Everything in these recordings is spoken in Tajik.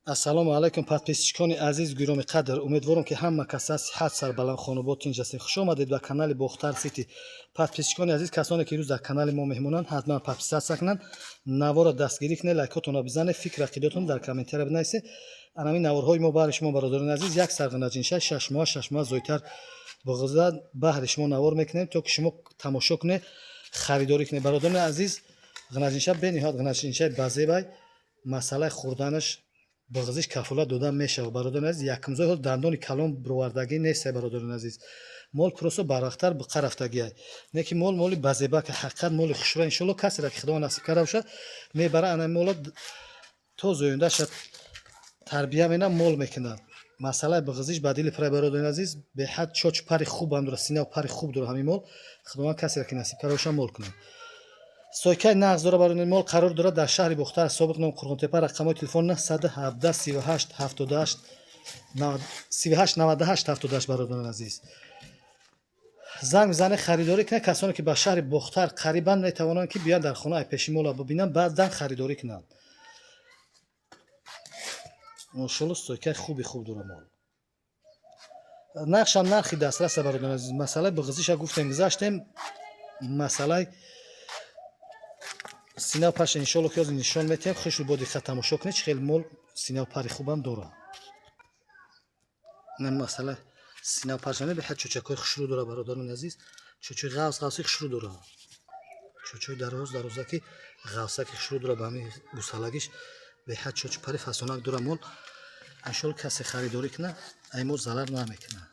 ассалому алайкум подписчикони азиз гироми қадр, умедворам ки ҳама кас аз сиҳат сарбаланд хонобод тинҷ ҳастед. хуш омадед ба канали Бохтар Сити. Подписчикони азиз, касоне ки рӯз дар канали мо меҳмонанд, ҳатман подписатсия кунанд, наворро дастгирӣ кунед, лайкотонро бизанед, фикр ақидатон дар комментария бинависед. Анами наворҳои мо баҳри шумо бародарони азиз, як сарғинаҷиншаи 6 моҳа зоитар боғизда баҳри шумо навор мекунем, то ки шумо тамошо кунед, харидорӣ кунед. Бародарони азиз, ғинаҷинша бениҳоят ғинаҷиншаи базебай, масъалаи хӯрданаш боғизиш кафолат дода мешавад. Бародарони азиз, якумзои ҳол дандони калон бировардагӣ нест. Бародарони азиз, мол просто барвақтар қарафтагиай, не ки моли базеба ки ҳақиқат моли хушро иншоалло касеро ки худованд насиб карда бошад мебара ана мола то зоюндаша тарбия мена мол мекунад. масъалаи боғизиш ба дили пурай. бародарони азиз, беҳад чоч пари хубам дора, синав пари хуб дора. ҳамин мол худованд касеро ки насиб карда бошад мол кунад. сойкаи нағз дора. бародарони мол қарор дорад дар шаҳри Бухтар, собиқ ном Қурғонтепа. рақамҳои телефон 117 38 78 98 78. бародарони азиз, занг мизане, харидорӣ кунед. касоне ки ба шаҳри Бухтар қарибан метавонанд ки биёянд дар хонаи пеши мола бибинанд, баъдан харидорӣ кунанд. мошоалло сойкаи хуб дора мол. нақшам нархи дастрас. бародарони азиз, масъалаи боғизиша гуфтем, гузаштем. масъалаи синав парш иншоалло ки ҳозир нишон метиҳем. хушрӯ бо диққат тамошо кунед, чӣ хел мол синав пари хубам дора. не масъала синав паршане беҳад чӯчакҳои хушрӯ дора. бародарони азиз, чӯчаи ғавси хушрӯ дора, чӯчаи дарозаки ғавсаки хушрӯ дора. ба ҳамин гусалагиш беҳад чӯчи пари фасонак дора. мол иншоалло касе харидорӣ кунад, ай мол зарар намекунад.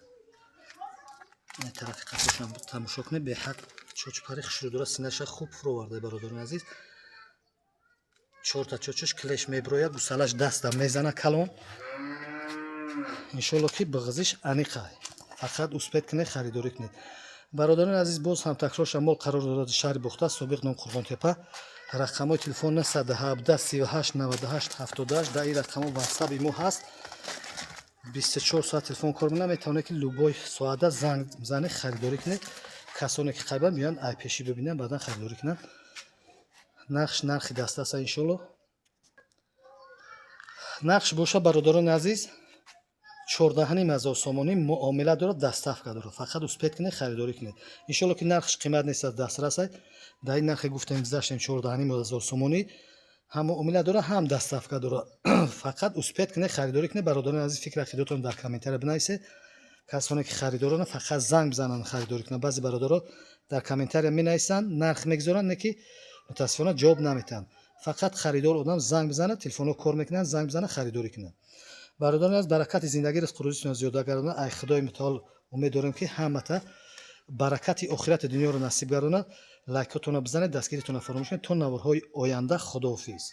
ин тарафи қафашам тамошо кунед, беҳад чӯчи пари хушрӯ дора. синаша хуб фуроварда. бародарони азиз, чорта чӯчаш клеш меброяд, гусалаш даста мезана калон. иншоалло ки боғизиш аниқай. фақат успед кунед, харидорӣ кунед. бародарони азиз, боз ҳам такрорша мол қарор дорад шаҳри Бухтар, собиқ ном Қурғонтепа. рақамҳои телефон 117 38 98 78. дар ин рақамҳо ватсаби мо ҳаст. 24 соат телефон кор мекунад. метавонед ки любой соата занг мизанед, харидорӣ кунед. касоне ки қарибан биёянд айпешӣ бибинанд, баъдан харидорӣ кунанд. нақш нархи дастаса иншоалло. нақш боша бародарони азиз 14,500 сомонӣ муомила дорад, дастафка дорад. фақат успед кунед, харидорӣ кунед. иншоалло ки нархш қимат нест, аз дастрас аст. дар ин нархе гуфтем гузаштем 14,500 сомонӣ ҳам муомила дорад, ҳам дастафка дорад. фақат успед кунед, харидорӣ кунед. бародарони азиз, фикр ақидатон дар комментария бинависед. касоне ки харидоранд фақат занг бизананд, харидорӣ кунанд. баъзе бародаро дар комментария менависанд, нарх мегузоранд, не ки мутаассифона ҷавоб наметиҳанд. фақат харидор одам занг бизанад, телефонҳо кор мекунанд, занг бизанад, харидорӣ кунад. бародарони аз баракати зиндагӣ ризқурӯзиатон зиёда гардонад. ай худои мутаол умед дорем ки ҳамата баракати охирати дунёро насиб гардонад. лайкотонро бизанед, дастгиритонро фаромӯш кунед. то наворҳои оянда. худоҳофиз.